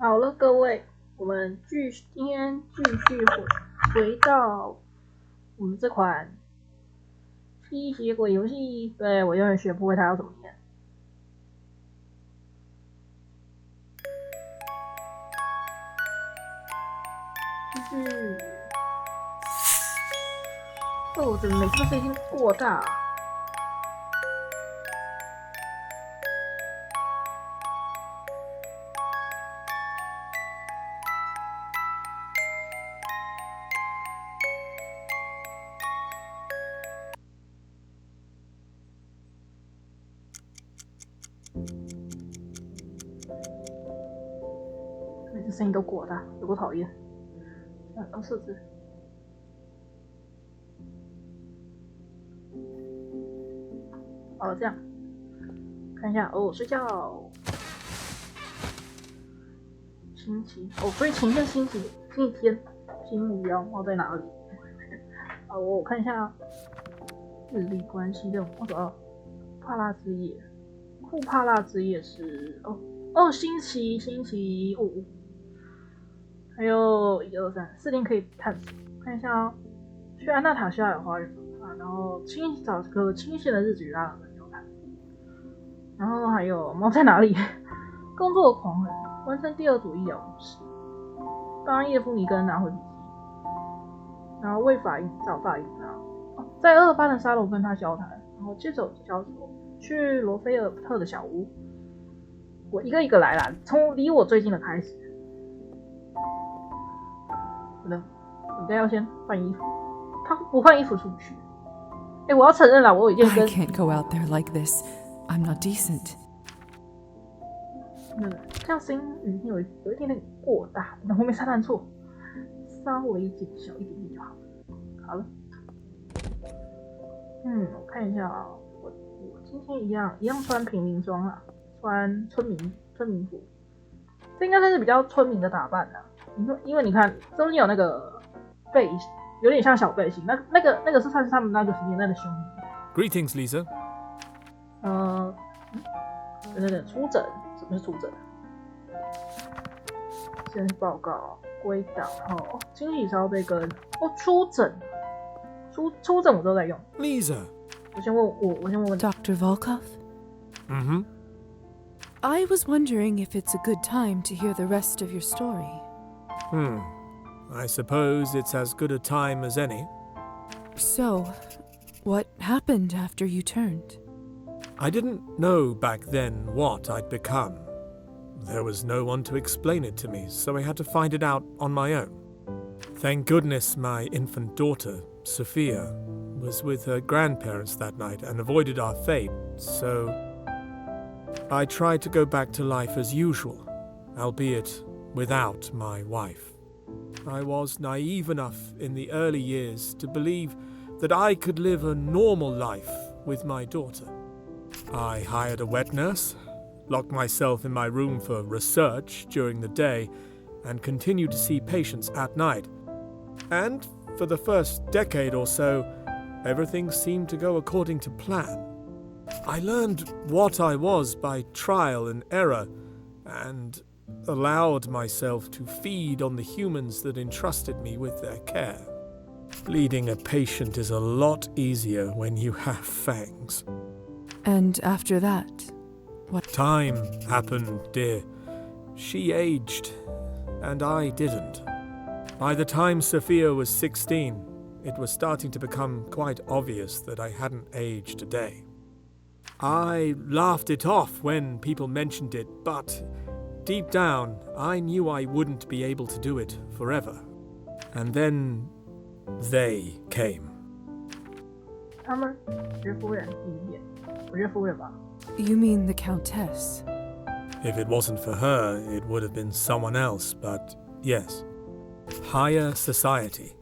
好了，各位，我们今天继续回到我们这款吸血鬼游戏。对，我永远学不会它要怎么念。继续。哦，怎么每次声音过大？每次声音都过大，有多讨厌！设置。好，这样看一下哦，睡觉。星期所以前天星期天，新目标猫在哪里？我看一下日历关系任务。我找到帕拉之夜，库帕拉之夜是星期五，还有1、2、3、4天可以探索。看一下哦，去安娜塔夏尔花园然后找个清闲的日子与拉人交谈。然后还有猫在哪里？工作的狂人，完成第2组医疗故事，帮叶夫尼根拿回笔记，然后为法印找法印在厄班的沙龙跟他交谈，然后接手交手去罗菲尔特的小屋。我一个一个来啦，从离我最近的开始。应该要先换衣服，他不换衣服出不去。我要承认啦，我有一件跟 I can't go out there like this. I'm not decent. 这样声音有一点点过大，那后面差犯错，稍微减小一点点就好了。好了，我看一下我今天一样穿平民装啦，穿村民服，这应该算是比较村民的打扮啦。因为你看中间有那个背，有点像小背心，那个是算是他们那个年代的兄弟。Greetings, Lisa. 对，出诊，什么是出诊？先报告归档，然后清洗烧杯跟出诊，出诊我都在用。Lisa. 我先问 Dr. Volkov? Mm-hmm. I was wondering if it's a good time to hear the rest of your story. I suppose it's as good a time as any. So, what happened after you turned? I didn't know back then what I'd become. There was no one to explain it to me, so I had to find it out on my own. Thank goodness my infant daughter, Sophia, was with her grandparents that night and avoided our fate, so I tried to go back to life as usual, albeit without my wife. I was naive enough in the early years to believe that I could live a normal life with my daughter. I hired a wet nurse, locked myself in my room for research during the day, and continued to see patients at night. And for the first decade or so, everything seemed to go according to plan. I learned what I was by trial and error, and allowed myself to feed on the humans that entrusted me with their care. Bleeding a patient is a lot easier when you have fangs. And after that, what? Time happened, dear. She aged, and I didn't. By the time Sophia was 16, it was starting to become quite obvious that I hadn't aged a day. I laughed it off when people mentioned it, but deep down, I knew I wouldn't be able to do it forever. And then they came. 他们岳夫人第一眼，我岳夫人吧。 You mean the Countess? If it wasn't for her, it would have been someone else, but yes. Higher society.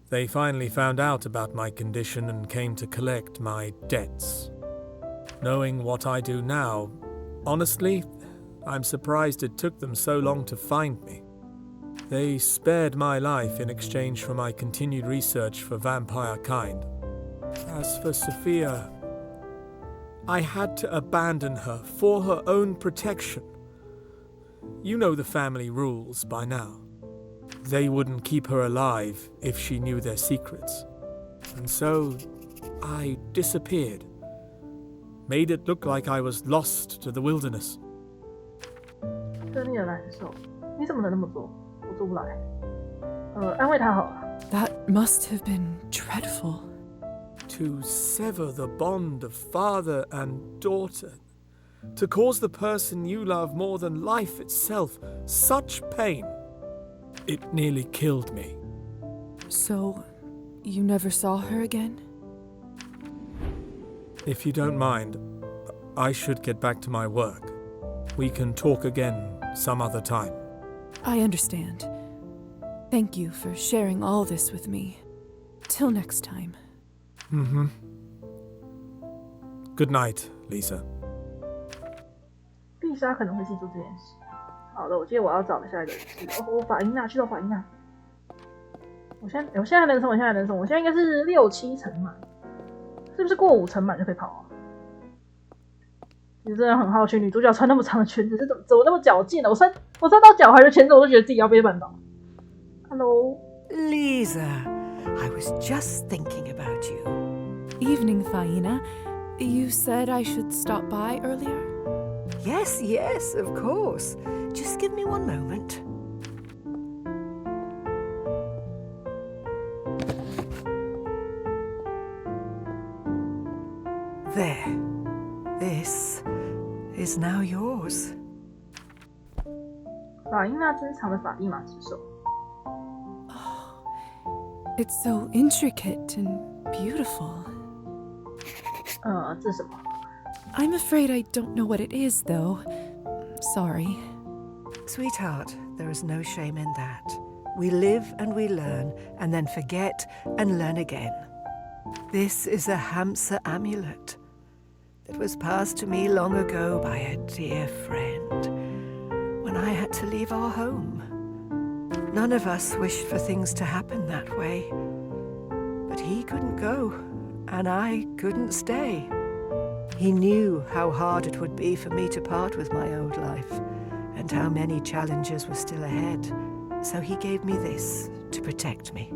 They finally found out about my condition and came to collect my debts. Knowing what I do now, honestly, I'm surprised it took them so long to find me. They spared my life in exchange for my continued research for vampire kind. As for Sophia, I had to abandon her for her own protection. You know the family rules by now. They wouldn't keep her alive if she knew their secrets. And so, I disappeared. Made it look like I was lost to the wilderness. 真令人难受。你怎么能那么做？我做不来。安慰他好了。That must have been dreadful. To sever the bond of father and daughter. To cause the person you love more than life itself such pain. It nearly killed me. So, you never saw her again? If you don't mind, I should get back to my work. We can talk again some other time. I understand. Thank you for sharing all this with me. Till next time. Good night, Lisa. 碧莎可能会记住这件事。好的，我记得我要找的下一个人是法伊娜，去找法伊娜。我现在能送，我现在应该是6、7成满，是不是过5成满就可以跑啊？其实真的很好奇，女主角穿那么长的裙子是怎么那么矫健的？我穿到脚踝的裙子，我都觉得自己要被绊倒。Hello, Lisa, I was just thinking about you. Evening, Faina. You said I should stop by earlier? Yes, of course. Just give me one moment. There. This is now yours. 法伊娜珍藏的法蒂玛之手。It's so intricate and beautiful. 这是什么？ I'm afraid I don't know what it is, though. Sorry. Sweetheart, there is no shame in that. We live and we learn, and then forget and learn again. This is a Hamsa amulet that was passed to me long ago by a dear friend when I had to leave our home. None of us wished for things to happen that way, but he couldn't go, and I couldn't stay. He knew how hard it would be for me to part with my old life, and how many challenges were still ahead, so he gave me this to protect me.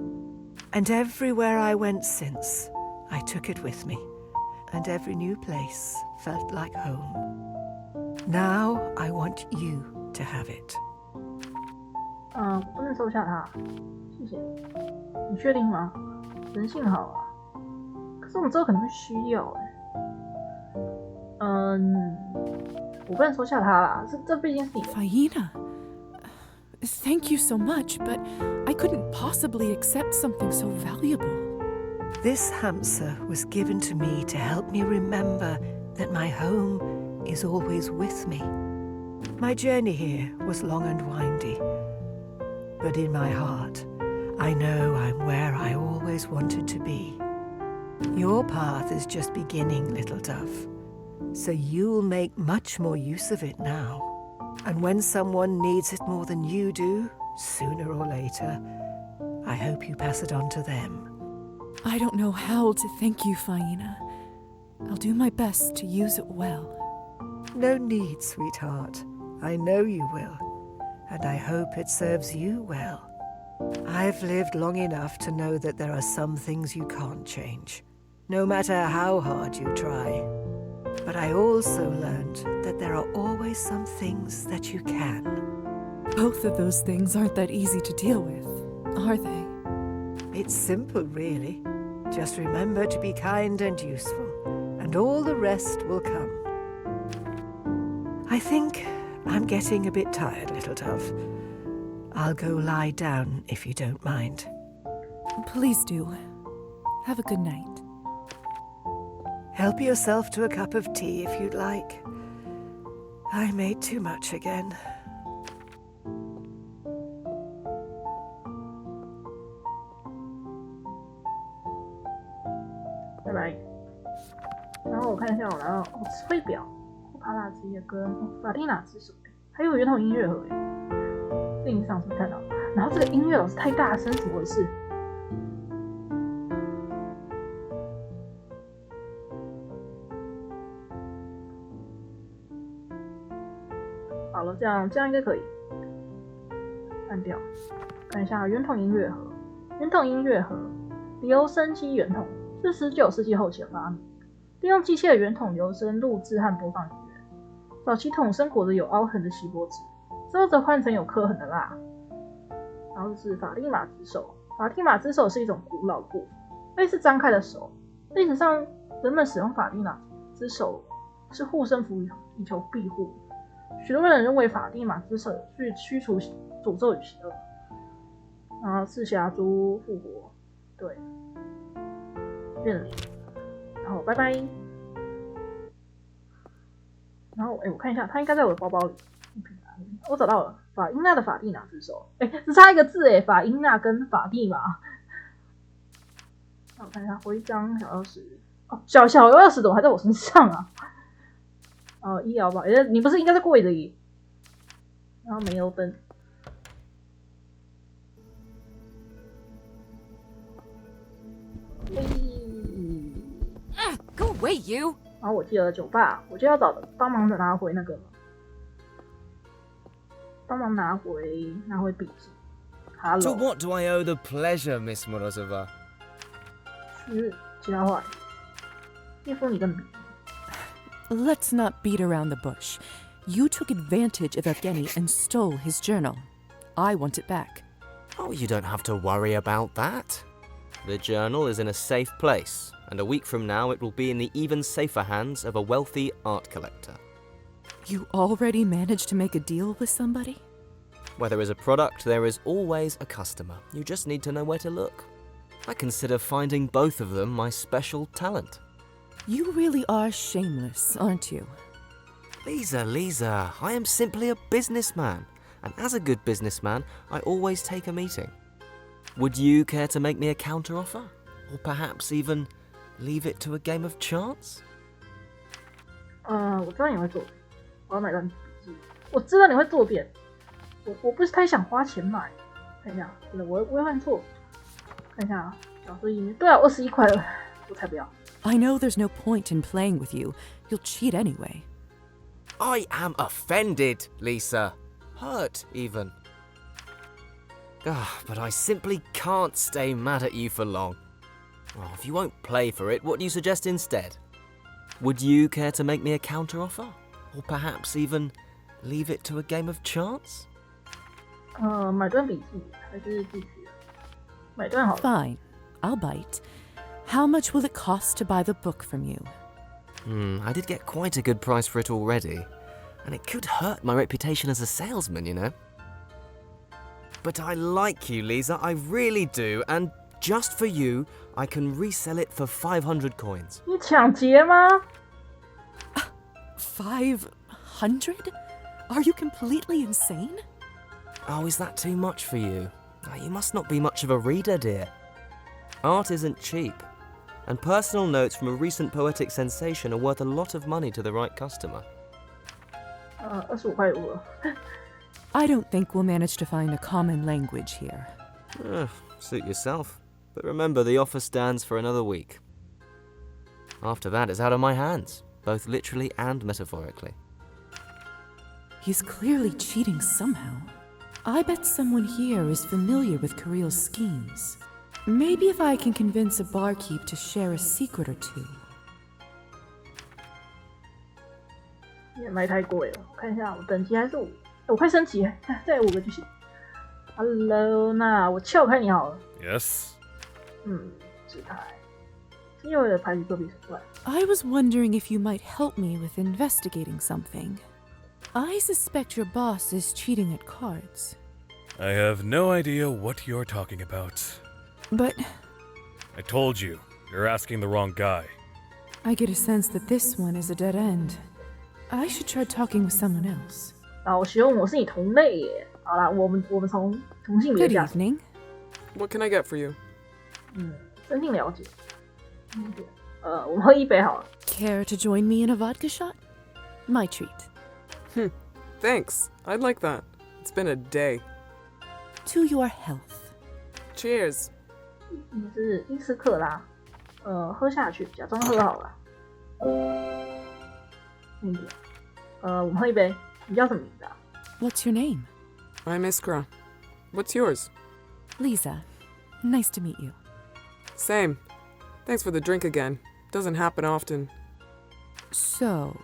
And everywhere I went since, I took it with me, and every new place felt like home. Now I want you to have it. 不能收下它，谢谢你。你确定吗？人性好啊，可是我们之后可能会需要我不能收下它啦，这毕竟是你的。Faina. Thank you so much, but I couldn't possibly accept something so valuable. This hamster was given to me to help me remember that my home is always with me. My journey here was long and windy, but in my heart, I know I'm where I always wanted to be. Your path is just beginning, little dove, so you'll make much more use of it now. And when someone needs it more than you do, sooner or later, I hope you pass it on to them. I don't know how to thank you, Faina. I'll do my best to use it well. No need, sweetheart. I know you will, and I hope it serves you well. I've lived long enough to know that there are some things you can't change, no matter how hard you try. But I also learned that there are always some things that you can. Both of those things aren't that easy to deal with, are they? It's simple, really. Just remember to be kind and useful, and all the rest will come. I think I'm getting a bit tired, little dove. I'll go lie down if you don't mind. Please do. Have a good night. Help yourself to a cup of tea if you'd like. I made too much again. 拜拜。然后我看一下，我拿到词汇表、帕拉之夜跟法蒂娜之手，还有圆筒音乐盒耶。另一上是不是看到？然后这个音乐老师太大声，怎么回事？好了，这样应该可以。按掉，看一下圆筒音乐盒。圆筒音乐盒，留声机圆筒是19世纪后期的发明，利用机械的圆筒留声录制和播放音乐。早期筒身裹着有凹痕的锡箔纸，之后则换成有刻痕的蜡。然后是法蒂玛之手，法蒂玛之手是一种古老的布，类似张开的手。历史上，人们使用法蒂玛之手是护身符，以求庇护。许多人认为法蒂玛之手去驱除诅咒与邪恶。然后赤霞珠复活，对，变了。然后拜拜。然后我看一下，它应该在我的包包里。我找到了法英娜的法蒂玛之手，只差一个字法英娜跟法蒂玛。那我看一下徽章小钥匙，小钥匙怎么还在我身上啊？医疗吧，你不是应该在柜子里？然后煤油灯。Go away, you! 然后我记得酒吧，我就要帮忙拿回那个，帮忙拿回笔记。Hello。To what do I owe the pleasure, Miss Morozova? 是其他话，叶枫你跟笔记。Let's not beat around the bush. You took advantage of Evgeny and stole his journal. I want it back. Oh, you don't have to worry about that. The journal is in a safe place, and a week from now it will be in the even safer hands of a wealthy art collector. You already managed to make a deal with somebody? Where there is a product, there is always a customer. You just need to know where to look. I consider finding both of them my special talent. You really are shameless, aren't you? Lisa, I am simply a businessman, and as a good businessman, I always take a meeting. Would you care to make me a counteroffer? Or perhaps even leave it to a game of chance? 我知道你会作弊，我要买段笔记。我知道你会作弊，我不是太想花钱买。看一下，我会犯错。看一下啊，小说里面对啊，21块了，我才不要。I know there's no point in playing with you. You'll cheat anyway. I am offended, Lisa. Hurt, even. But I simply can't stay mad at you for long. Well, if you won't play for it, what do you suggest instead? Would you care to make me a counteroffer? Or perhaps even leave it to a game of chance? 买段笔记还是继续？买段好了。 Fine. I'll bite. How much will it cost to buy the book from you? I did get quite a good price for it already. And it could hurt my reputation as a salesman, you know. But I like you, Lisa, I really do. And just for you, I can resell it for 500 coins. 你抢劫吗？ 500? Are you completely insane? Oh, is that too much for you? You must not be much of a reader, dear. Art isn't cheap. And personal notes from a recent poetic sensation are worth a lot of money to the right customer. 25块5了。 I don't think we'll manage to find a common language here. Suit yourself. But remember, the offer stands for another week. After that, it's out of my hands, both literally and metaphorically. He's clearly cheating somehow. I bet someone here is familiar with Kirill's schemes. Maybe if I can convince a barkeep to share a secret or two. 也卖太贵了，我看一下，我等级还是5，我快升级了，再5个就行。Hello， 那我撬开你好了。 Yes? 纸牌，因为我的牌局作弊出来。 I was wondering if you might help me with investigating something. I suspect your boss is cheating at cards. I have no idea what you're talking about. But I told you, you're asking the wrong guy. I get a sense that this one is a dead end. I should try talking with someone else. 老兄，我是你同类耶。好啦，我们从同性别 Good 价， evening. What can I get for you? 增进了解。我们喝一杯好了。 Care to join me in a vodka shot? My treat. Thanks. I'd like that. It's been a day. To your health. Cheers. 你是伊斯克拉，喝下去，假装喝好了。我们喝一杯。你叫什么名字啊？ What's your name? I'm Iskra. What's yours? Lisa. Nice to meet you. Same. Thanks for the drink again. Doesn't happen often. So,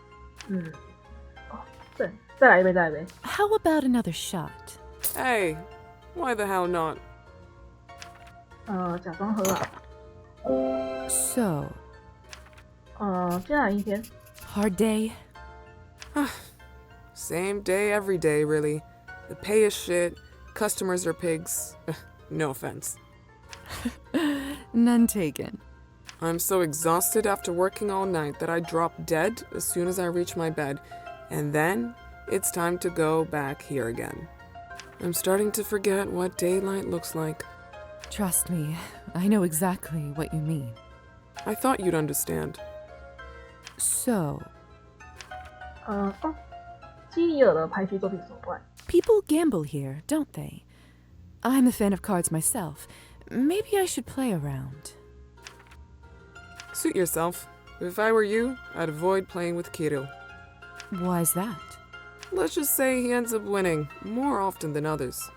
哦，对，再来一杯，再来一杯。 how about another shot? Hey, why the hell not? 假装喝啊。 So, 今天哪一天？ hard day? Same day every day, really. The pay is shit. Customers are pigs. No offense. None taken. I'm so exhausted after working all night that I drop dead as soon as I reach my bed. And then it's time to go back here again. I'm starting to forget what daylight looks like. Trust me, I know exactly what you mean. I thought you'd understand. So, 基里尔的牌局作品手段。 people gamble here, don't they? I'm a fan of cards myself. Maybe I should play around. Suit yourself. If I were you, I'd avoid playing with Kirill. Why's that? Let's just say he ends up winning more often than others.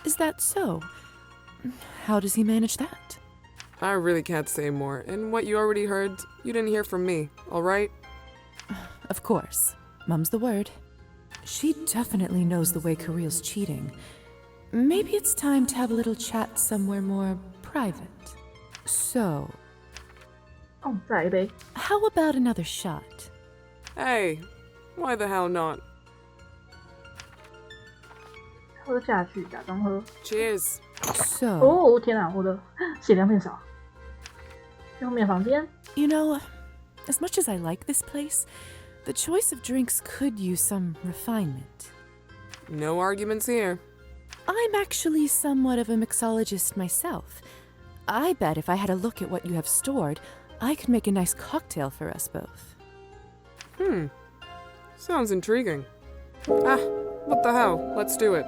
Is that so? How does he manage that? I really can't say more, and what you already heard, you didn't hear from me, alright? Of course. Mum's the word. She definitely knows the way Kirill's cheating. Maybe it's time to have a little chat somewhere more private. So, 哦，再来一杯。 how about another shot? Hey, why the hell not? 喝下去，假装喝。 Cheers. So, 哦，天哪，我的血量变少。去后面房间。 you know, as much as I like this place, the choice of drinks could use some refinement. No arguments here. I'm actually somewhat of a mixologist myself. I bet if I had a look at what you have stored, I could make a nice cocktail for us both. Sounds intriguing. Ah, what the hell? Let's do it.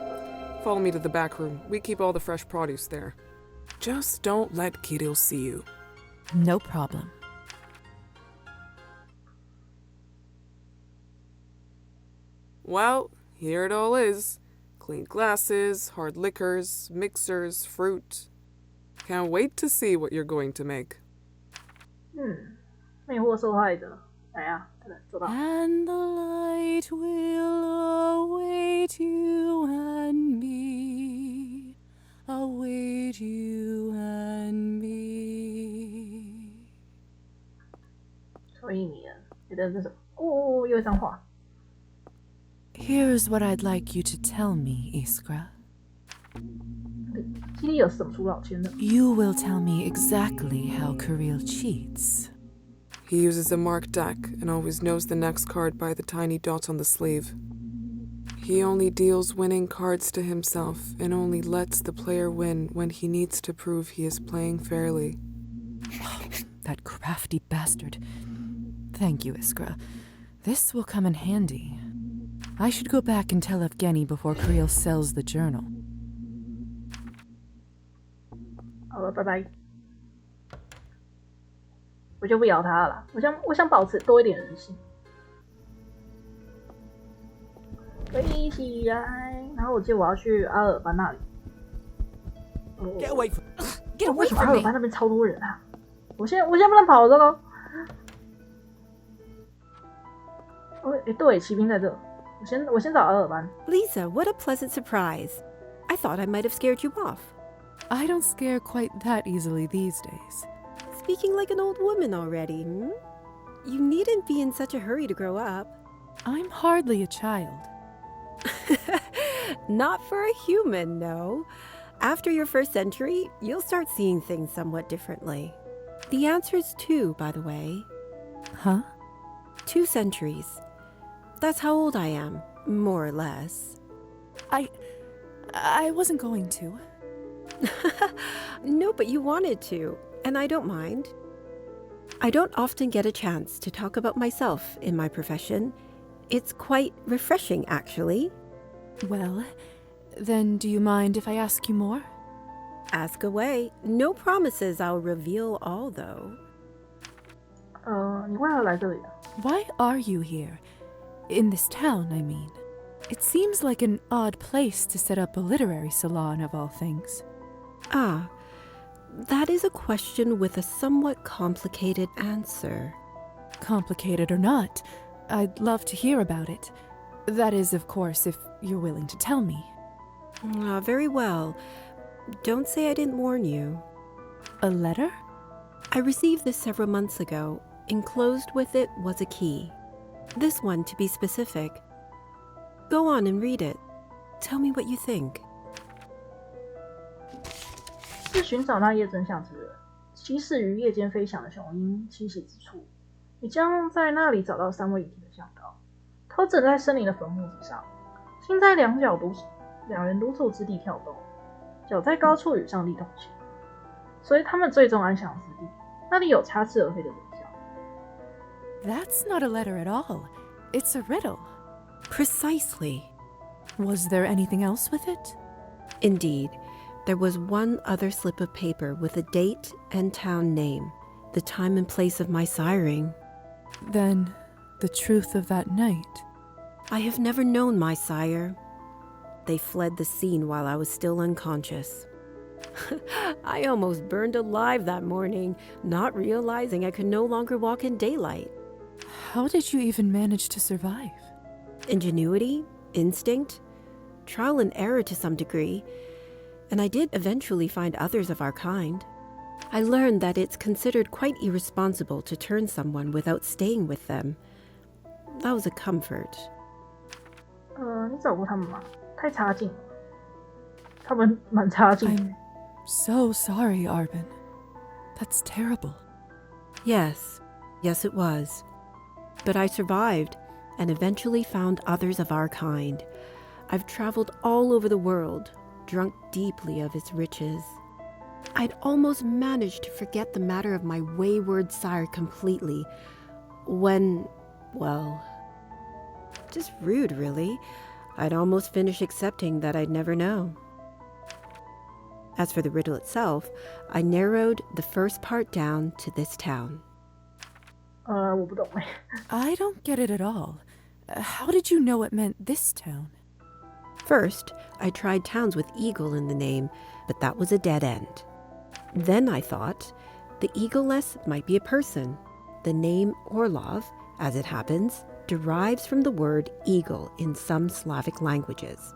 Follow me to the back room. We keep all the fresh produce there. Just don't let Kirill see you. No problem. Well, here it all is. Clean glasses, hard liquors, mixers, fruit. Can't wait to see what you're going to make. 魅惑受害者。来啊，对，做到。 And the light will await you and me, await you and me. 所以你觉得这是什么？哦，又一张画。 Here's what I'd like you to tell me, Iskra. 基里尔是怎么出老千的？ You will tell me exactly how Kirill cheats. He uses a marked deck and always knows the next card by the tiny dot on the sleeve. He only deals winning cards to himself and only lets the player win when he needs to prove he is playing fairly. That crafty bastard. Thank you, Iskra. This will come in handy. I should go back and tell Evgeny before Kirill sells the journal. 好了，拜拜。我就不咬他了，我想保持多一点人性。飞起来，然后我记得我要去阿尔班那里。Get away from Get 为 away 什么阿 from 尔班 me! 那边超多人啊？我现在不能跑了，这个。哦，诶，对，骑兵在这。我先找阿尔班。 Lisa, what a pleasant surprise. I thought I might have scared you off. I don't scare quite that easily these days. Speaking like an old woman already, hmm? You needn't be in such a hurry to grow up. I'm hardly a child. Not for a human, no. After your first century, you'll start seeing things somewhat differently. The answer's 2, by the way. Huh? 2 centuries. That's how old I am, more or less. I wasn't going to. No, but you wanted to, and I don't mind. I don't often get a chance to talk about myself in my profession. It's quite refreshing, actually. Well, then do you mind if I ask you more? Ask away. No promises I'll reveal all, though. 你为何来这里啊？ Why are you here? In this town, I mean. It seems like an odd place to set up a literary salon of all things. Ah, that is a question with a somewhat complicated answer. Complicated or not, I'd love to hear about it. That is, of course, if you're willing to tell me. Very well. Don't say I didn't warn you. A letter? I received this several months ago. Enclosed with it was a key. This one, to be specific. Go on and read it. Tell me what you think. 是寻找那夜真相之人，栖息于夜间飞翔的雄鹰栖息之处。你将在那里找到3位遗体的向导，头枕在森林的坟墓之上，心在两人独处之地跳动，脚在高处与上帝同行。所以他们最终安详之地，那里有插翅而飞的人像。That's not a letter at all. It's a riddle. Precisely. Was there anything else with it? Indeed, there was one other slip of paper with a date and town name, the time and place of my siring. Then, the truth of that night. I have never known my sire. They fled the scene while I was still unconscious. I almost burned alive that morning, not realizing I could no longer walk in daylight. How did you even manage to survive? Ingenuity, instinct, trial and error to some degree, and I did eventually find others of our kind. I learned that it's considered quite irresponsible to turn someone without staying with them. That was a comfort. 你找过他们吗？太差劲了，他们蛮差劲的。I'm so sorry, Arbin. That's terrible. Yes, it was. But I survived and eventually found others of our kind. I've traveled all over the world, drunk deeply of its riches. I'd almost managed to forget the matter of my wayward sire completely when, well, just rude, really. I'd almost finished accepting that I'd never know. As for the riddle itself, I narrowed the first part down to this town. 我不懂哎。I don't get it at all. How did you know it meant this town? First, I tried towns with eagle in the name, but that was a dead end. Then I thought the eagle-less might be a person. The name Orlov, as it happens, derives from the word eagle in some Slavic languages.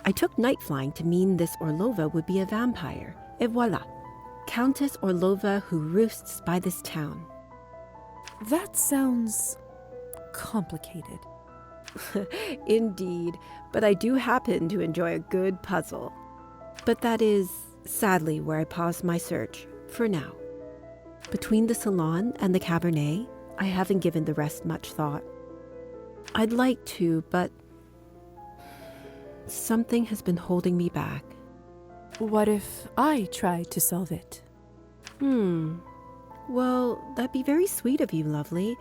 I took night flying to mean this Orlova would be a vampire. Et voila, Countess Orlova who roosts by this town. That sounds complicated. Indeed, but I do happen to enjoy a good puzzle. But that is, sadly, where I paused my search, for now. Between the salon and the cabernet, I haven't given the rest much thought. I'd like to, but something has been holding me back. What if I tried to solve it? Well, that'd be very sweet of you, lovely.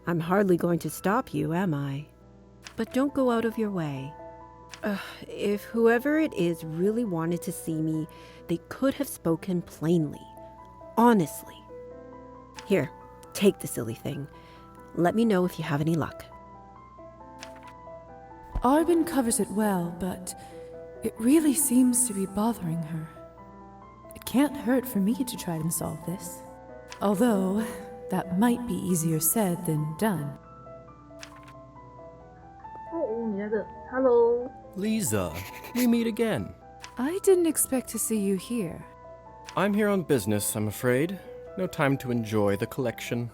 I'm hardly going to stop you, am I? But don't go out of your way. If whoever it is really wanted to see me, they could have spoken plainly, honestly. Here, take the silly thing. Let me know if you have any luck. Arbin covers it well, but it really seems to be bothering her. It can't hurt for me to try and solve this. Although, that might be easier said than done. 你那个 ，Hello， Lisa, we meet again. I didn't expect to see you here. I'm here on business, I'm afraid. No time to enjoy the collection.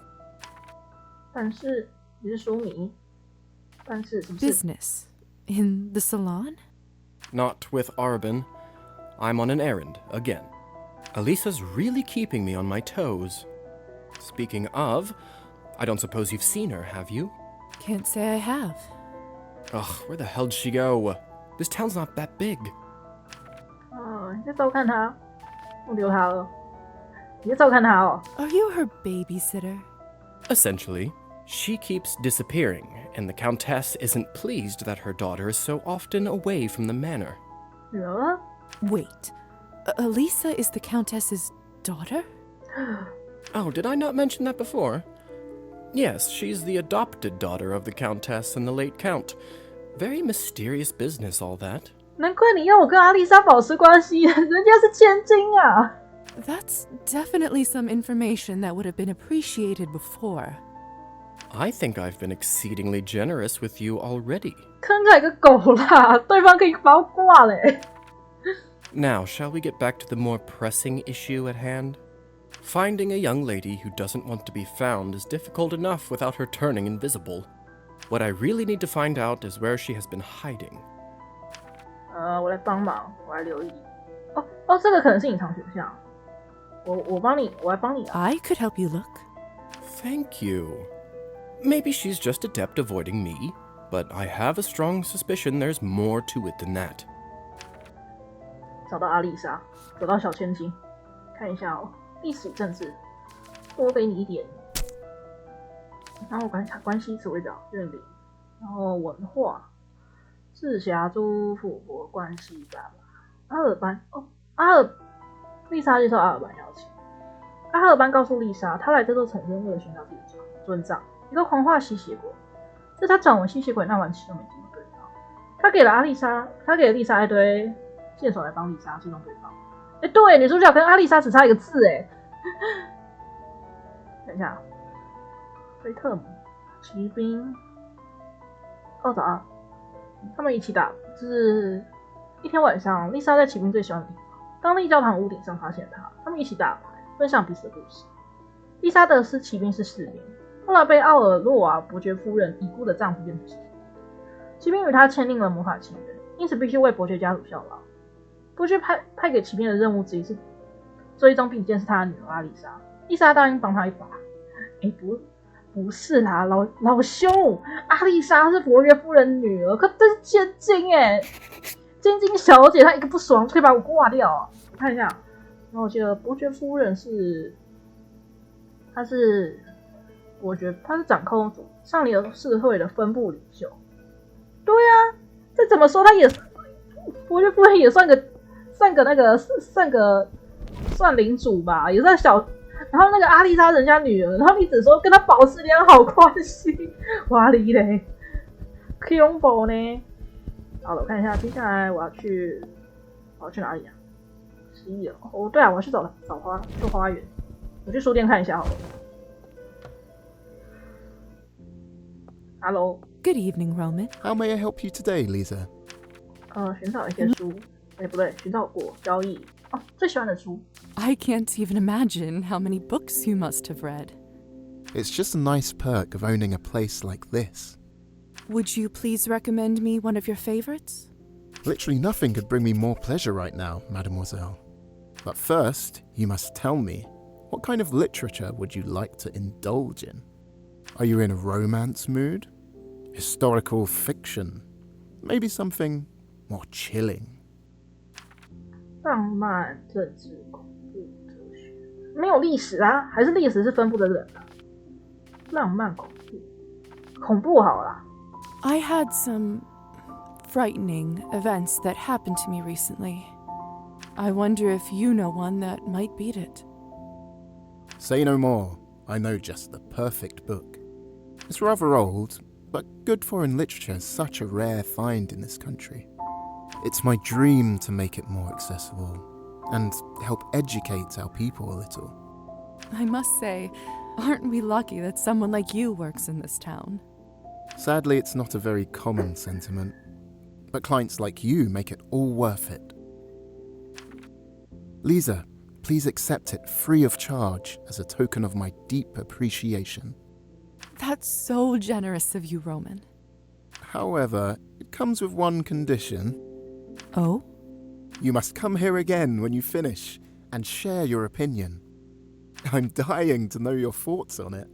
但是你是书迷，但是什么事？ Business? In the salon? Not with Arbin. I'm on an errand, again. Elisa's really keeping me on my toes. Speaking of, I don't suppose you've seen her, have you? Can't say I have. Ugh, where the hell'd she go? This town's not that big. 你在照看他，我留他了。你在照看他哦。 Are you her babysitter? Essentially, she keeps disappearing, and the Countess isn't pleased that her daughter is so often away from the manor. 女儿？ Wait, Elisa is the Countess's daughter? Oh, did I not mention that before? Yes, she's the adopted daughter of the Countess and the late Count. Very mysterious business, all that. 难怪你要我跟阿丽莎保持关系，人家是千金啊。That's definitely some information that would have been appreciated before. I think I've been exceedingly generous with you already. 坑凯个狗啦，对方可以把我挂嘞。Now, shall we get back to the more pressing issue at hand? Finding a young lady who doesn't want to be found is difficult enough without her turning invisible. What I really need to find out is where she has been hiding. 我来帮忙，我来留意。这个可能是隐藏选项。我帮你，我来帮你啊。I could help you look. Thank you. Maybe she's just adept avoiding me, but I have a strong suspicion there's more to it than that. 找到阿丽莎，找到小千金，看一下哦，历史政治，多给你一点。然后关系词汇表认领，然后文化，赤霞珠富国关系吧。阿尔班丽莎接受阿尔班邀请。阿尔班告诉丽莎，他来这座城市为了寻找自己的尊长，一个黄化吸血鬼。在他掌握吸血鬼那晚起都没见过对方。他给了丽莎一堆线索来帮丽莎追踪对方。对，女主角跟阿丽莎只差一个字等一下，菲特姆骑兵找到他们一起打，就是一天晚上，丽莎在骑兵最喜欢的地方——当地教堂屋顶上发现他们一起打牌，分享彼此的故事。丽莎得知骑兵是士兵，后来被奥尔洛瓦伯爵夫人已故的丈夫变成士兵。骑兵与他签订了魔法契约，因此必须为伯爵家族效劳。伯爵派给骑兵的任务之一是追踪并监视他的女儿阿丽莎。丽莎答应帮他一把。不是啦，老兄，阿丽莎是伯爵夫人女儿，可这是千金千金小姐，她一个不爽就可以把我挂掉。我看一下，然后我记得伯爵夫人她是伯爵，她是掌控上流社会的分部领袖。对啊，再怎么说她也伯爵夫人也算领主吧，也算小。然后那个阿丽莎人家女儿，然后你只说跟她保持良好关系，哇哩嘞，恐怖呢。好了，我看一下，接下来我要去哪里啊？11楼。对啊，我要去找花园。我去书店看一下好了。Hello. Good evening, Roman. How may I help you today, Lisa? 寻找一些书。不对，寻找过交易。最喜欢的书。I can't even imagine how many books you must have read. It's just a nice perk of owning a place like this. Would you please recommend me one of your favorites? Literally nothing could bring me more pleasure right now, mademoiselle. But first, you must tell me, what kind of literature would you like to indulge in? Are you in a romance mood? Historical fiction? Maybe something more chilling? 浪漫、政治、恐怖、哲学，没有历史啊？还是历史是分布的人啊？浪漫、恐怖好啦。I had some frightening events that happened to me recently. I wonder if you know one that might beat it. Say no more. I know just the perfect book. It's rather old, but good foreign literature is such a rare find in this country. It's my dream to make it more accessible and help educate our people a little. I must say, aren't we lucky that someone like you works in this town? Sadly, it's not a very common sentiment, but clients like you make it all worth it. Lisa, please accept it free of charge as a token of my deep appreciation. That's so generous of you, Roman. However, it comes with one condition. Oh? You must come here again when you finish and share your opinion. I'm dying to know your thoughts on it.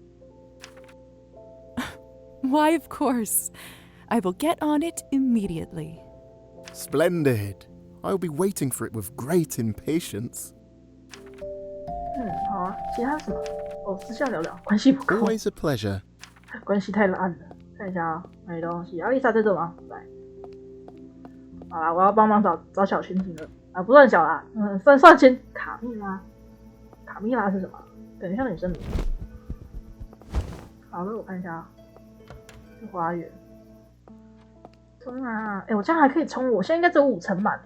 Why, of course. I will get on it immediately. Splendid. I'll be waiting for it with great impatience. 好啊，其他什么？私下聊聊，关系不够。Always a pleasure. 关系太烂了。看一下啊，没东西。阿丽莎在这吗？在。好啦，我要帮忙找小千金了。不算小啦，算千卡蜜拉。卡蜜拉是什么？等一下女生名。好了，我看一下啊。花园。冲啊！我这样还可以冲，我现在应该只有5成满。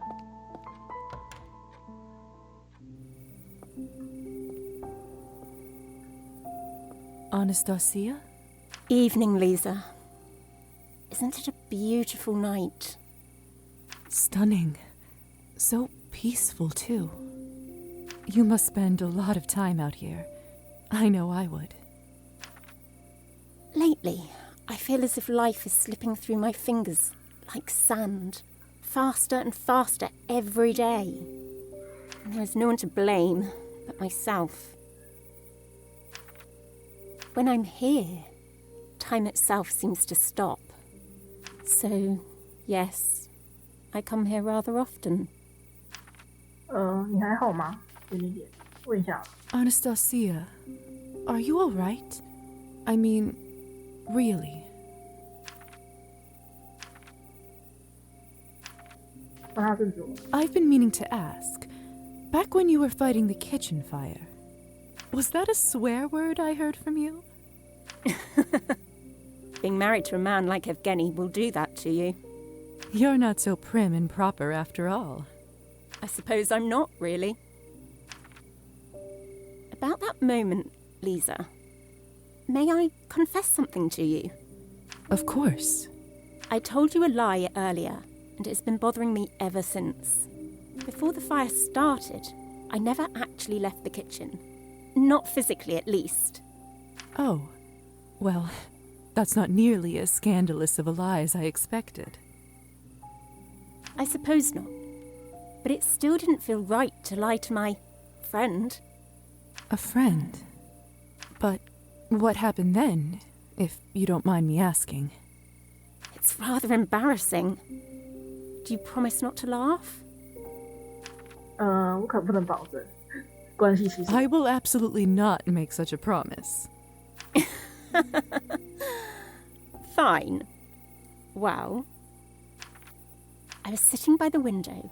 Anastasia? Evening, Lisa. Isn't it a beautiful night? Stunning. So peaceful, too. You must spend a lot of time out here. I know I would. Lately, I feel as if life is slipping through my fingers like sand, faster and faster every day. And there is no one to blame but myself. When I'm here, time itself seems to stop. So, yes, I come here rather often. 你还好吗？点点点，问一下。Anastasia, are you all right? I mean, really? 帮他镇住。I've been meaning to ask. Back when you were fighting the kitchen fire, was that a swear word I heard from you? Being married to a man like Evgeny will do that to you. You're not so prim and proper after all. I suppose I'm not, really. About that moment, Lisa, may I confess something to you? Of course. I told you a lie earlier, and it's been bothering me ever since. Before the fire started, I never actually left the kitchen. Not physically, at least. Oh, well, that's not nearly as scandalous of a lie as I expected. I suppose not. But it still didn't feel right to lie to my friend. A friend? But what happened then, if you don't mind me asking? It's rather embarrassing. Do you promise not to laugh? 我可不能保证。关系其实 I will absolutely not make such a promise. Fine. Well, I was sitting by the window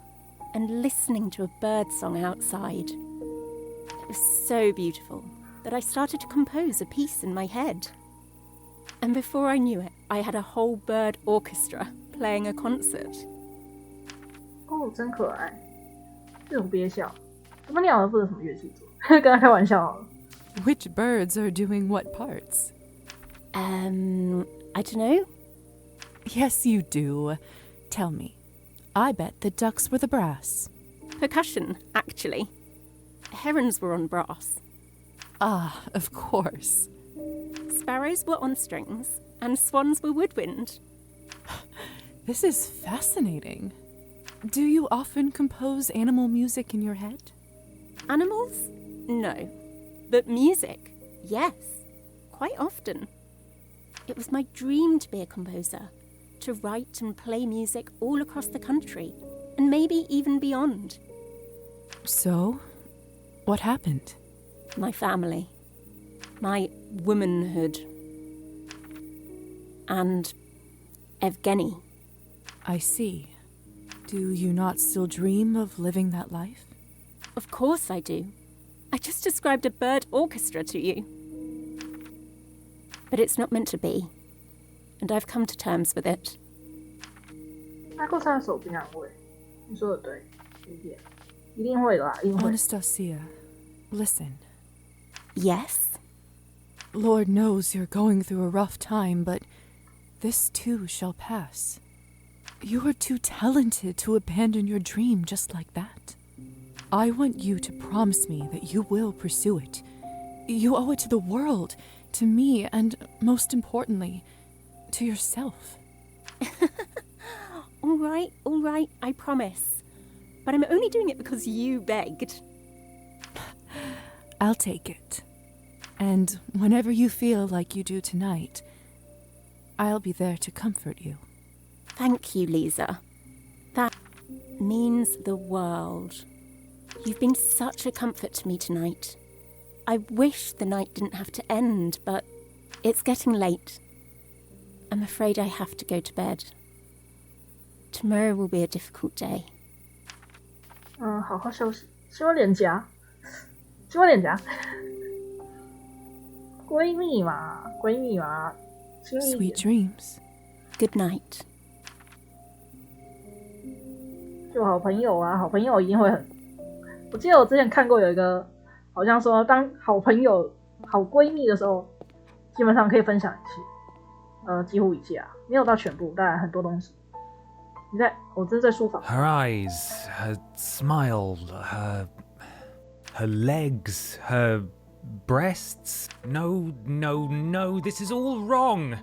and listening to a bird song outside. It was so beautiful that I started to compose a piece in my head. And before I knew it, I had a whole bird orchestra playing a concert. 哦，真可爱。这种憋笑，什么鸟儿负责什么乐器做？跟他开玩笑好了。Which birds are doing what parts? I don't know. Yes, you do. Tell me. I bet the ducks were the brass. Percussion, actually. Herons were on brass. Ah, of course. Sparrows were on strings, and swans were woodwind. This is fascinating. Do you often compose animal music in your head? Animals? No. But music? Yes. Quite often. It was my dream to be a composer, to write and play music all across the country, and maybe even beyond. So, what happened? My family. My womanhood. And Evgeny. I see. Do you not still dream of living that life? Of course I do. I just described a bird orchestra to you. But it's not meant to be. And I've come to terms with it. 他够他的手并安慰，你说的对，一定会的啦，一定会。Anastasia, listen. Yes? Lord knows you're going through a rough time, but this too shall pass. You are too talented to abandon your dream just like that. I want you to promise me that you will pursue it. You owe it to the world, to me, and most importantly, to yourself. All right, I promise. But I'm only doing it because you begged. I'll take it. And whenever you feel like you do tonight, I'll be there to comfort you. Thank you, Lisa. That means the world. You've been such a comfort to me tonight. I wish the night didn't have to end, but it's getting late. I'm afraid I have to go to bed. Tomorrow will be a difficult day. 好好休息，亲我脸颊，亲我脸颊。闺蜜嘛，亲密一 Sweet 点。 dreams. Good night. 就好朋友啊，好朋友一定会很。我记得我之前看过有一个，好像说当好朋友、好闺蜜的时候，基本上可以分享一切，几乎一切啊，没有到全部，当然很多东西。我这是在书房。Her eyes, her smile, her legs, her breasts. No, no, no, this is all wrong.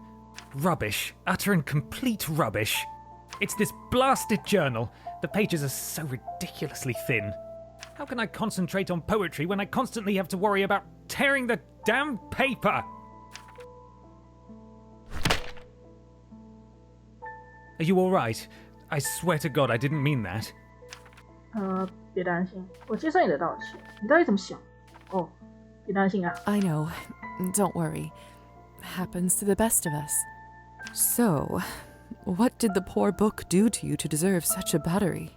Rubbish, utter and complete rubbish. It's this blasted journal. The pages are so ridiculously thin. How can I concentrate on poetry when I constantly have to worry about tearing the damn paper? Are you all right? I swear to God I didn't mean that. 别担心，我接受你的道歉。你到底怎么想？哦，别担心啊。I know. Don't worry. Happens to the best of us. So, what did the poor book do to you to deserve such a battery?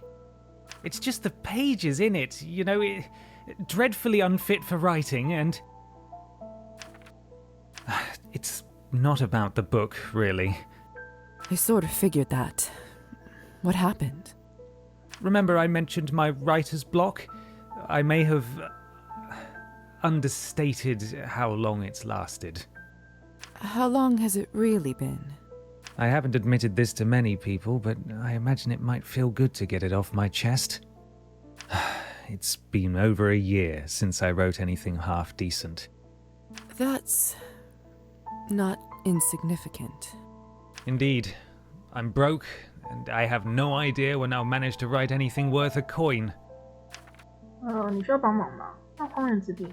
It's just the pages in it, you know, dreadfully unfit for writing, and... It's not about the book, really. I sort of figured that. What happened? Remember I mentioned my writer's block? I may have understated how long it's lasted. How long has it really been? I haven't admitted this to many people, but I imagine it might feel good to get it off my chest. It's been over a year since I wrote anything half decent. That's not insignificant. Indeed. I'm broke, and I have no idea when I'll manage to write anything worth a coin. 你需要帮忙吗？那荒原之地，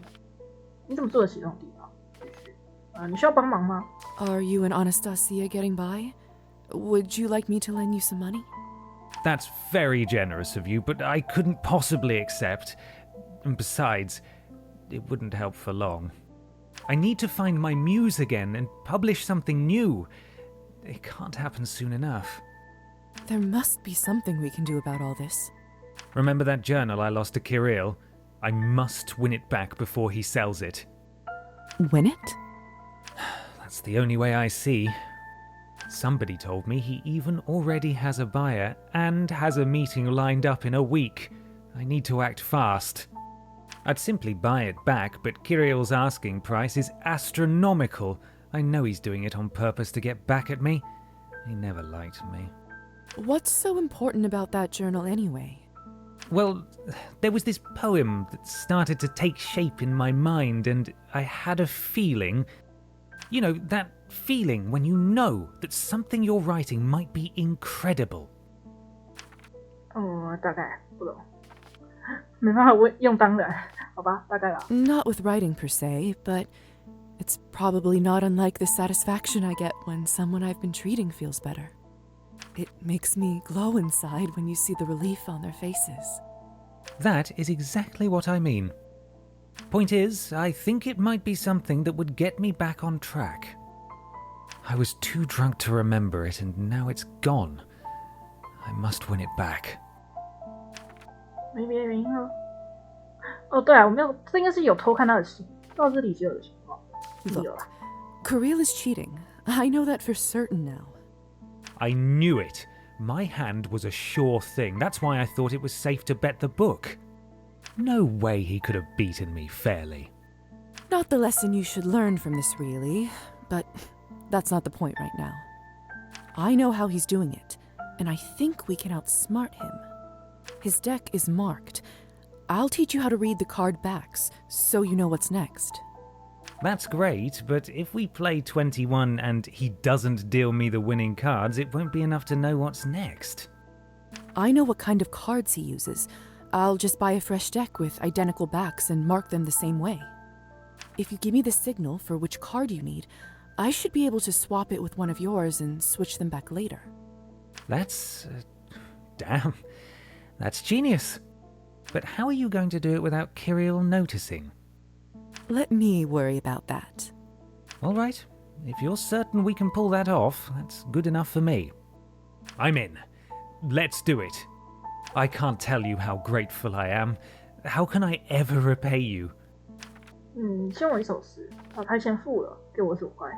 你怎么做得起这种地方？你需要帮忙吗？ Are you and Anastasia getting by? Would you like me to lend you some money? That's very generous of you, but I couldn't possibly accept. And besides, it wouldn't help for long. I need to find my muse again and publish something new. It can't happen soon enough. There must be something we can do about all this. Remember that journal I lost to Kirill? I must win it back before he sells it. Win it? That's the only way I see. Somebody told me he even already has a buyer and has a meeting lined up in a week. I need to act fast. I'd simply buy it back, but Kirill's asking price is astronomical. I know he's doing it on purpose to get back at me. He never liked me. What's so important about that journal anyway? Well, there was this poem that started to take shape in my mind, and I had a feeling... You know, that feeling when you know that something you're writing might be incredible. 大概不懂，没办法用当然，好吧，大概啦。Not with writing per se, but it's probably not unlike the satisfaction I get when someone I've been treating feels better. It makes me glow inside when you see the relief on their faces. That is exactly what I mean. Point is, I think it might be something that would get me back on track. I was too drunk to remember it, and now it's gone. I must win it back. 没别的原因了。哦，对啊，我没有，这应该是有偷看他的信，照这里就有的情况。有 Look, 啦。 Kirill is cheating. I know that for certain now. I knew it. My hand was a sure thing. That's why I thought it was safe to bet the book. No way he could have beaten me fairly. Not the lesson you should learn from this, really, but that's not the point right now. I know how he's doing it, and I think we can outsmart him. His deck is marked. I'll teach you how to read the card backs, so you know what's next. That's great, but if we play 21 and he doesn't deal me the winning cards, it won't be enough to know what's next. I know what kind of cards he uses. I'll just buy a fresh deck with identical backs and mark them the same way. If you give me the signal for which card you need, I should be able to swap it with one of yours and switch them back later. That's... damn. That's genius. But how are you going to do it without Kirill noticing? Let me worry about that. All right. If you're certain we can pull that off, that's good enough for me. I'm in. Let's do it. I can't tell you how grateful I am. How can I ever repay you? 你欠我一首诗，他先付了，给我15块。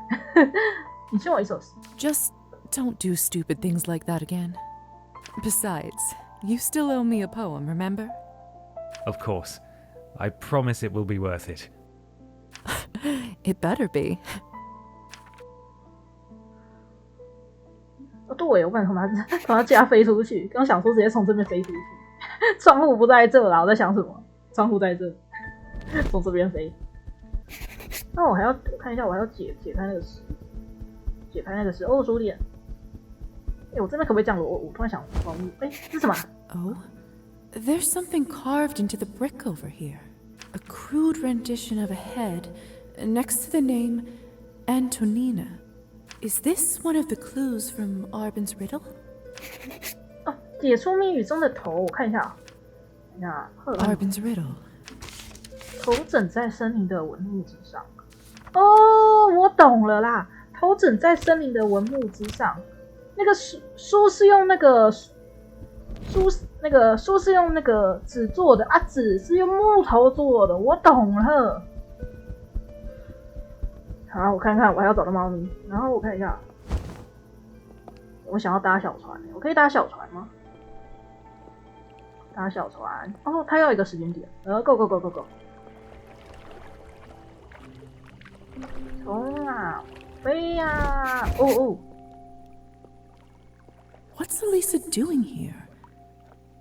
你欠我一首诗。 Just don't do stupid things like that again. Besides, You still owe me a poem, remember? Of course. I promise it will be worth it. It better be. 哦，对，我不能从他家飞出去，刚想说直接从这边飞出去，窗户不在这啦，我在想什么？窗户在这，从这边飞。那我还要看一下，我还要解开那个石，解开那个石。哦，书店。哎，我这边可不可以降落？我突然想，哎，这是什么？ Oh, there's something carved into the brick over here. A crude rendition of a head next to the name Antonina. Is this one of the clues from Arbin's riddle? 哦，解出谜语中的头，我看一下。Arbin's riddle. 头枕在森林的纹木之上。哦，我懂了啦，头枕在森林的纹木之上。那个书是用那个书是用那个纸做的啊，纸是用木头做的，我懂了。好，我看看，我还要找到猫咪，然后我看一下，我想要搭小船，我可以搭小船吗？搭小船，哦，它要一个时间点，go，冲啊，飞呀，哦。 What's Elisa doing here?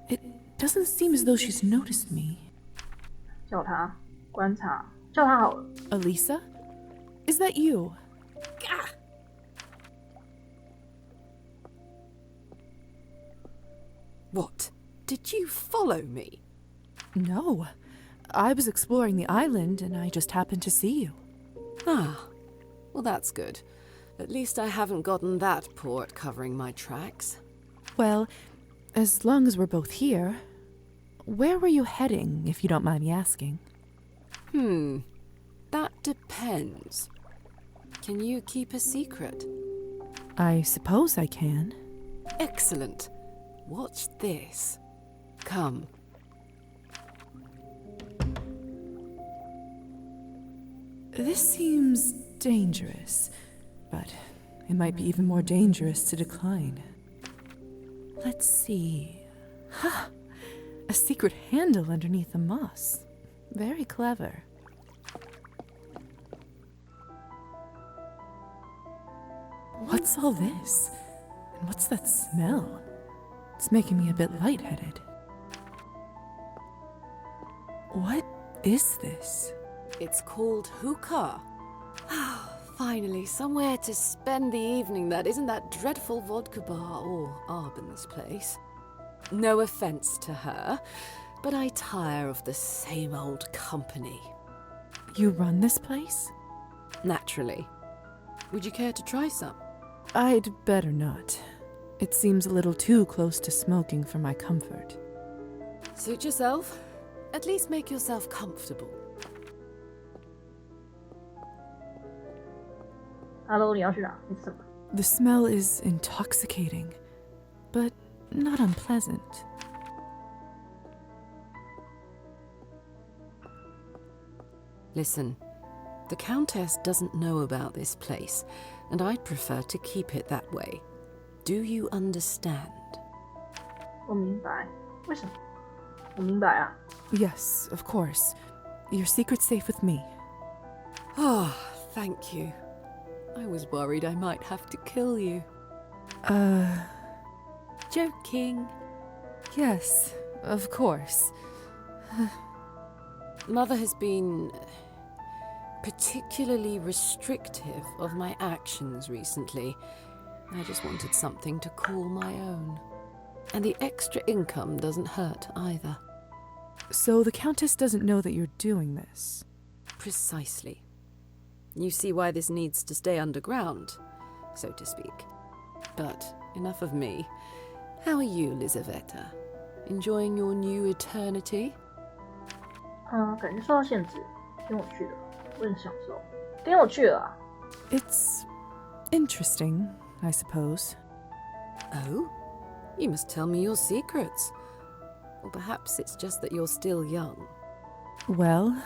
It doesn't seem as though she's noticed me. 叫她观察，叫她好了。Elisa? Is that you? What? Did you follow me? No. I was exploring the island and I just happened to see you. Ah, well that's good. At least I haven't gotten that poor at covering my tracks. Well, as long as we're both here, where were you heading, if you don't mind me asking? That depends. Can you keep a secret? I suppose I can. Excellent. Watch this. Come. This seems dangerous, but it might be even more dangerous to decline. Let's see. Ha! A secret handle underneath the moss. Very clever. What's all this? And what's that smell? It's making me a bit lightheaded. What is this? It's called hookah. Finally, somewhere to spend the evening that isn't that dreadful vodka bar or Arbin's place. No offense to her, but I tire of the same old company. You run this place? Naturally. Would you care to try some? I'd better not. It seems a little too close to smoking for my comfort. Suit yourself. At least make yourself comfortable. Hello， 你要去哪？你什么？ The smell is intoxicating, but not unpleasant. Listen, the Countess doesn't know about this place, and I'd prefer to keep it that way. Do you understand? 我明白，为什么？我明白啊。 Yes, of course. Your secret's safe with me. Ah, thank you. I was worried I might have to kill you. Joking. Yes, of course. Mother has been particularly restrictive of my actions recently. I just wanted something to call my own. And the extra income doesn't hurt either. So the Countess doesn't know that you're doing this? Precisely. You see why this needs to stay underground, so to speak. But enough of me. How are you, Lizaveta? Enjoying your new eternity? 感觉受到限制，挺有趣的，我很享受，挺有趣的啊。It's interesting, I suppose. Oh? You must tell me your secrets. Or perhaps it's just that you're still young. Well,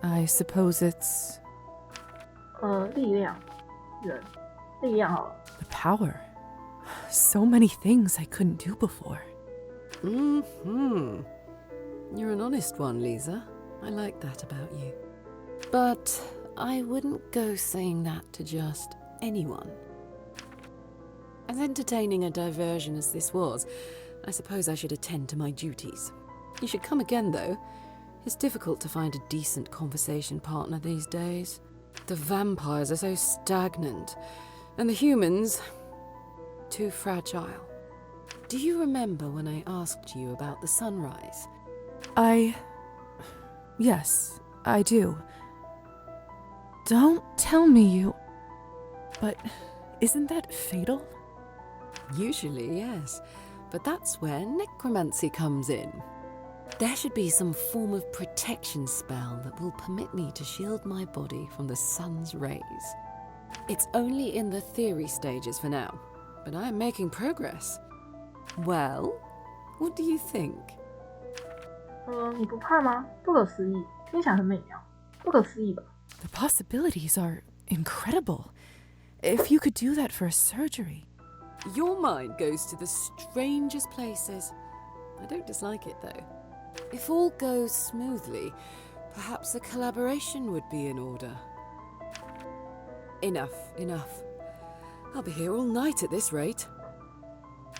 I suppose it's... 力量，力量好了。 the power. So many things I couldn't do before. Mm-hmm. You're an honest one, Lisa. I like that about you. But I wouldn't go saying that to just anyone. As entertaining a diversion as this was, I suppose I should attend to my duties. You should come again, though. It's difficult to find a decent conversation partner these days. The vampires are so stagnant, and the humans too fragile. Do you remember when I asked you about the sunrise? Yes, I do. Don't tell me you... But isn't that fatal? Usually, yes. But that's where necromancy comes in. There should be some form of protection spell that will permit me to shield my body from the sun's rays. It's only in the theory stages for now, but I am making progress. Well, what do you think? 你不怕吗？不可思议，听起来很美妙，不可思议吧？ The possibilities are incredible. If you could do that for a surgery. Your mind goes to the strangest places. I don't dislike it, though. If all goes smoothly, perhaps a collaboration would be in order. Enough. I'll be here all night at this rate.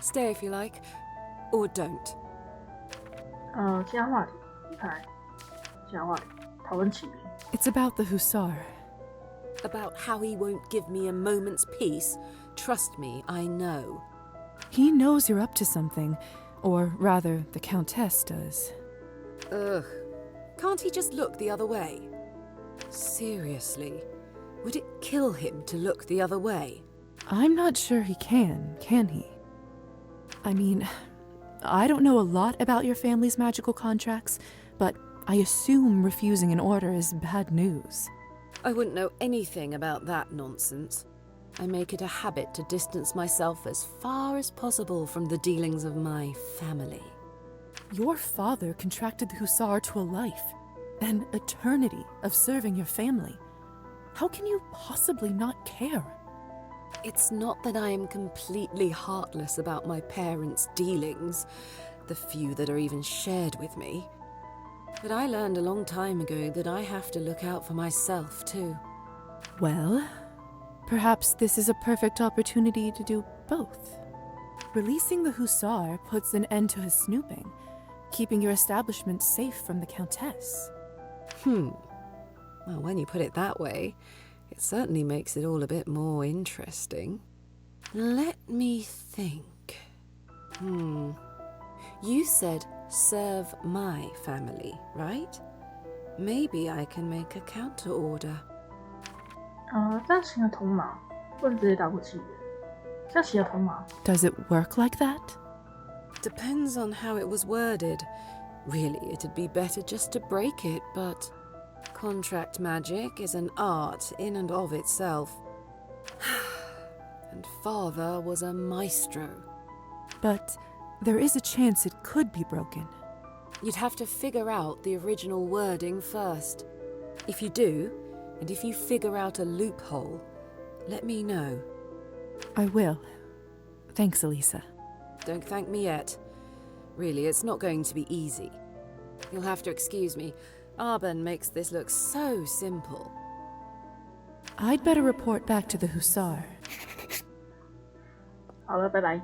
Stay if you like, or don't. 其他话题，你看，其他话题，讨论起源。 It's about the hussar. About how he won't give me a moment's peace? Trust me, I know. He knows you're up to something, or rather, the Countess does. Ugh. Can't he just look the other way? Seriously, would it kill him to look the other way? I'm not sure he can he? I mean, I don't know a lot about your family's magical contracts, but I assume refusing an order is bad news. I wouldn't know anything about that nonsense. I make it a habit to distance myself as far as possible from the dealings of my family. Your father contracted the hussar to a life, an eternity of serving your family. How can you possibly not care? It's not that I am completely heartless about my parents' dealings, the few that are even shared with me. But I learned a long time ago that I have to look out for myself, too. Well, perhaps this is a perfect opportunity to do both. Releasing the hussar puts an end to his snooping, keeping your establishment safe from the Countess. Well, when you put it that way, it certainly makes it all a bit more interesting. Let me think. You said serve my family, right? Maybe I can make a counter order. 这样行得通吗？不能直接打过契约，这样行得通吗？ Does it work like that? Depends on how it was worded. Really, it'd be better just to break it, but contract magic is an art in and of itself. And father was a maestro. But there is a chance it could be broken. You'd have to figure out the original wording first. If you do, and if you figure out a loophole, let me know. I will. Thanks, Elisa. Don't thank me yet. Really, it's not going to be easy. You'll have to excuse me. Arben makes this look so simple. I'd better report back to the hussar. 好了，拜拜。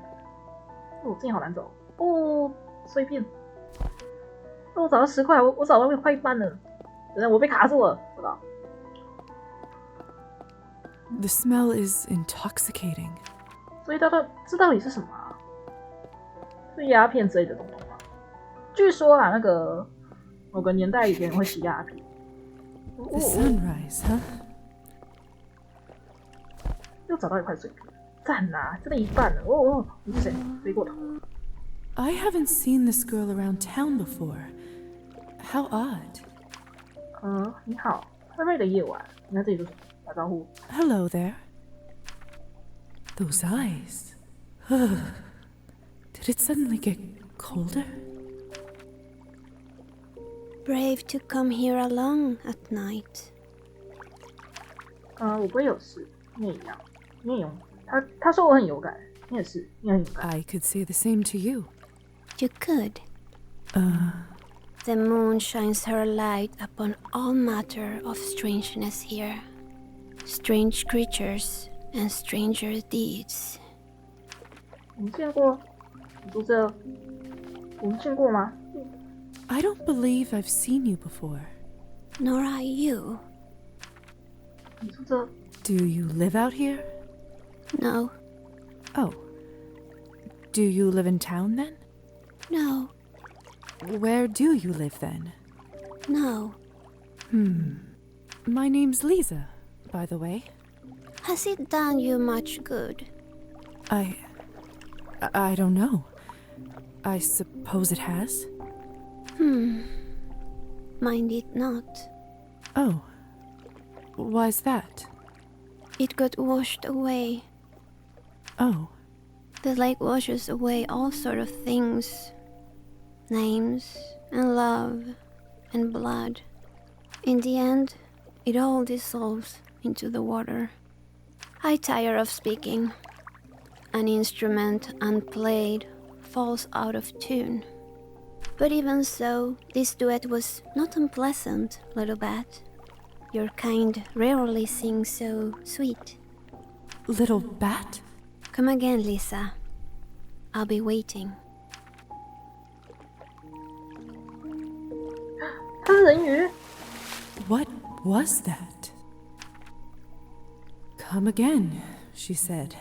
哦，这样好难走哦，碎片。哦，我找到10块，我找到快一半了。等等，我被卡住了，知道。 The smell is intoxicating. 所以这到底是什么啊？是鸦片之类的东西吗？据说啊，那个某个年代以前会吸鸦片。The sunrise, huh? 又找到一块碎片，赞呐！真的一半了。哦，你是谁？飞过头。I haven't seen this girl around town before. How odd. 你好，很美的夜晚，你在这里做什么？打招呼。Hello there. Those eyes. Did it suddenly get colder? Brave to come here alone at night. 我不会有事，你也一样，你也勇。他说我很勇敢，你也是，你很勇敢。I could say the same to you. You could. The moon shines her light upon all matter of strangeness here. Strange creatures and stranger deeds. 我们见过？你住这？我们见过吗？ I don't believe I've seen you before. Nor are you. 你住这？ Do you live out here? No. Oh. Do you live in town then? No. Where do you live then? No. My name's Lisa, by the way. Has it done you much good? I don't know. I suppose it has. Mine did not. Oh. Why's that? It got washed away. Oh. The lake washes away all sort of things. Names and love and blood. In the end, it all dissolves into the water. I tire of speaking. An instrument unplayed falls out of tune. But even so, this duet was not unpleasant, little bat. Your kind rarely sing so sweet. Little bat? Come again, Lisa. I'll be waiting. 它是人鱼。 What was that? Come again, she said.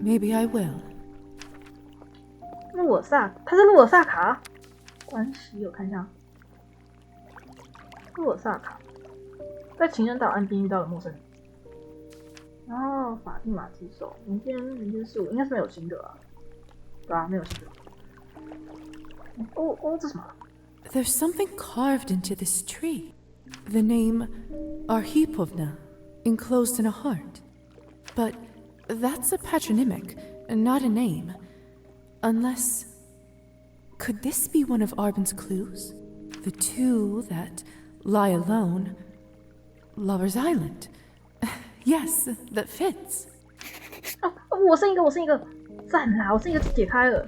Maybe I will. 路尔萨，他是路尔萨卡。关系我看一下。路尔萨卡，在情人岛岸边遇到了陌生人。然后法蒂玛之手，民间事物应该是没有新的啊。对啊，没有新的。这什么？ There's something carved into this tree. The name Arhipovna, enclosed in a heart. But that's a patronymic, not a name. Unless... Could this be one of Arben's clues? The two that lie alone. Lover's Island. Yes, that fits. 我剩一个，赞啦！我剩一个解开了。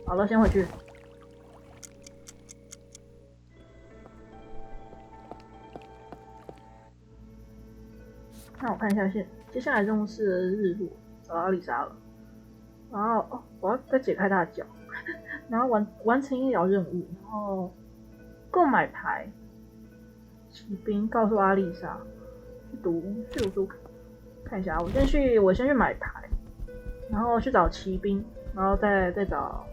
好了，先回去。那我看一下接下来任务是日落，找到丽莎了。然后我要再解开她的脚，然后完成医疗任务，然后购买牌。骑兵告诉阿丽莎，去读看一下。我先去买牌，然后去找骑兵，然后再找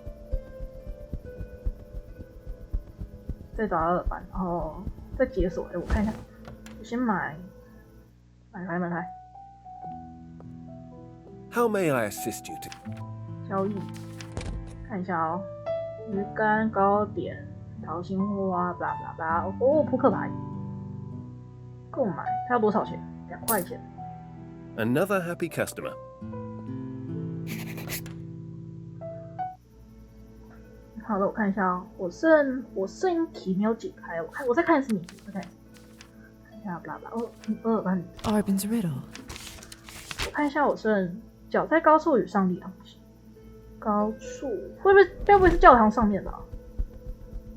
阿尔班，然后再解锁。我看一下，我先买牌。 How may I assist you? 交易，看一下哦，鱼竿、糕点、桃心花，blah blah blah。扑克牌，购买，它要多少钱？2块钱。 Another happy customer. 好了，我看一下哦，我剩一题没有解开，我再看一次谜题，看一下，blah blah。Arben's riddle. 我看一下，我剩脚在高处与上帝同行。高处该不会是教堂上面吧？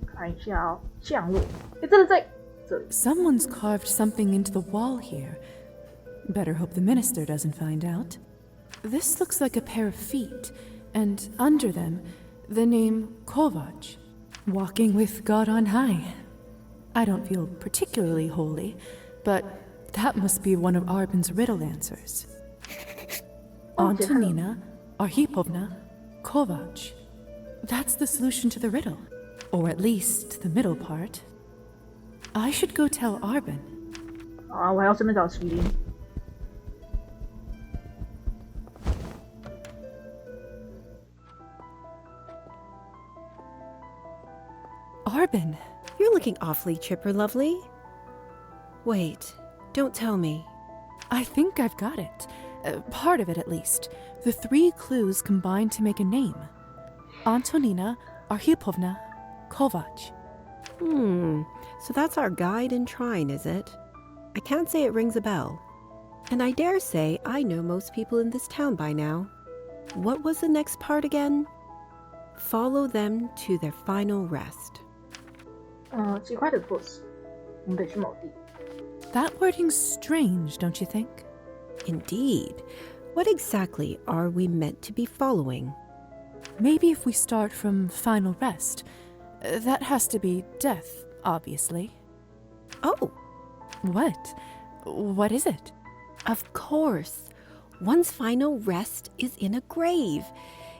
看一下哦，降落。真的在这里。 Someone's carved something into the wall here. Better hope the minister doesn't find out. This looks like a pair of feet, and under them, the name Kovac, walking with God on high. I don't feel particularly holy, but that must be one of Arben's riddle answers. Antonina Arhipovna Kovac. That's the solution to the riddle, or at least the middle part. I should go tell Arben. 啊，我还要顺便找麒麟。 Arben, you're looking awfully chipper, lovely. Wait, don't tell me. I think I've got it. Part of it, at least. The 3 clues combine to make a name. Antonina Arhipovna Kovac. So that's our guide and shrine, is it? I can't say it rings a bell. And I dare say I know most people in this town by now. What was the next part again? Follow them to their final rest. 极快的措辞，我们得去某地。That wording's strange, don't you think? Indeed. What exactly are we meant to be following? Maybe if we start from final rest. That has to be death, obviously. Oh. What? What is it? Of course. One's final rest is in a grave.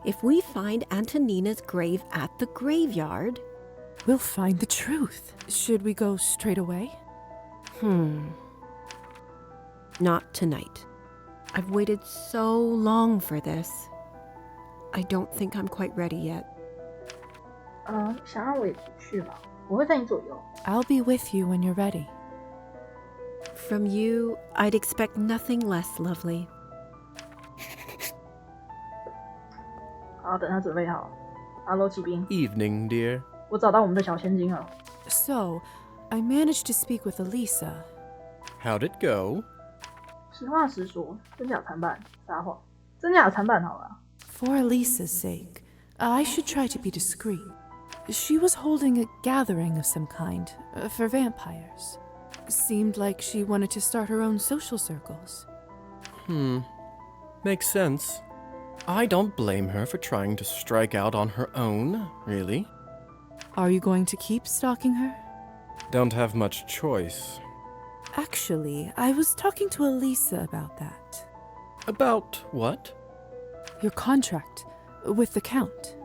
If we find Antonina's grave at the graveyard... We'll find the truth. Should we go straight away? Not tonight. I've waited so long for this. I don't think I'm quite ready yet. 想让我也去吗？我会在你左右。I'll be with you when you're ready. From you, I'd expect nothing less lovely. 好，等他准备好。Hello， 骑兵。Evening, dear. 我找到我们的小千金了。So, I managed to speak with Elisa. How'd it go? 实话实说，真假参半，撒谎，真假参半好了。For Elisa's sake, I should try to be discreet. She was holding a gathering of some kind, for vampires. Seemed like she wanted to start her own social circles. Makes sense. I don't blame her for trying to strike out on her own, really. Are you going to keep stalking her? Don't have much choice. Actually, I was talking to Elisa about that. About what? Your contract with the Count.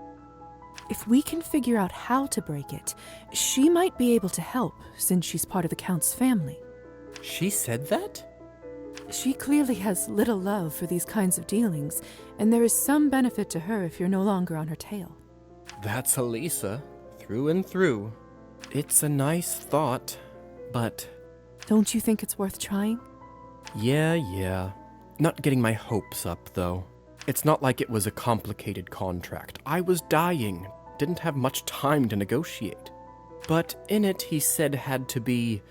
If we can figure out how to break it, she might be able to help, since she's part of the Count's family. She said that? She clearly has little love for these kinds of dealings, and there is some benefit to her if you're no longer on her tail. That's Elisa, through and through. It's a nice thought, but... Don't you think it's worth trying? Yeah. Not getting my hopes up, though. It's not like it was a complicated contract. I was dying, didn't have much time to negotiate. But in it, he said had to be...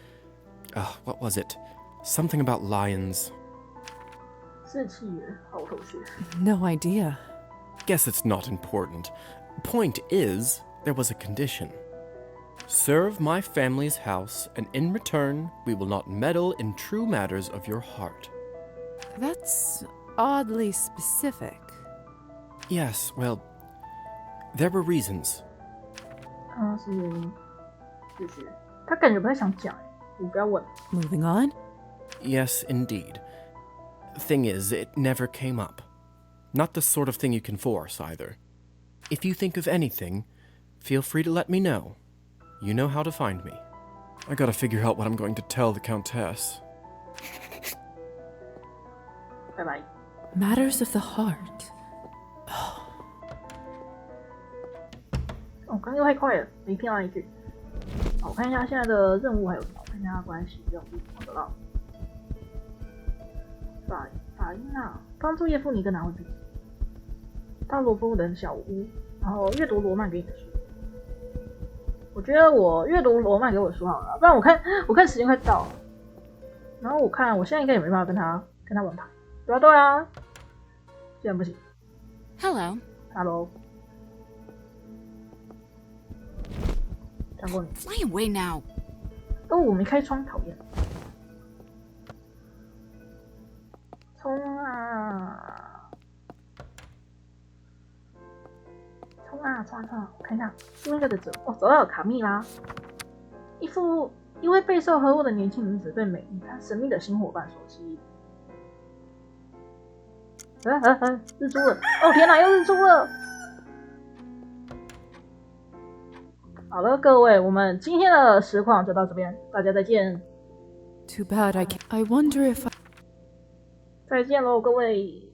what was it? Something about lions. No idea. Guess it's not important. Point is, there was a condition. Serve my family's house, and in return, we will not meddle in true matters of your heart. That's oddly specific. Yes, well, there were reasons. 是他感觉不太想讲，你不要问。Moving on. Yes, indeed. Thing is, it never came up. Not the sort of thing you can force, either. If you think of anything, feel free to let me know. You know how to find me. I gotta figure out what I'm going to tell the Countess. Bye-bye. Matters of the heart. 刚刚又太快了，没听到一句。好，我看一下现在的任务还有什么，我看一下关系任务，我得到。法医啊，帮助叶妇尼更拿回笔记，到罗夫人小屋，然后阅读罗曼给你的书。我觉得我阅读罗曼给我的书好了，不然我看时间快到了，然后我看我现在应该也没办法跟他玩牌。对啊，既然不行。Hello。讲过你。Fly away now. 我没开窗，讨厌。冲啊！我看一下，书应该在这。找到了卡蜜拉，一位备受呵护的年轻女子被美丽但神秘的新伙伴所吸引。日出了！天哪，又日出了！好了，各位，我们今天的实况就到这边，大家再见。 Too bad I wonder if I... 再见喽，各位。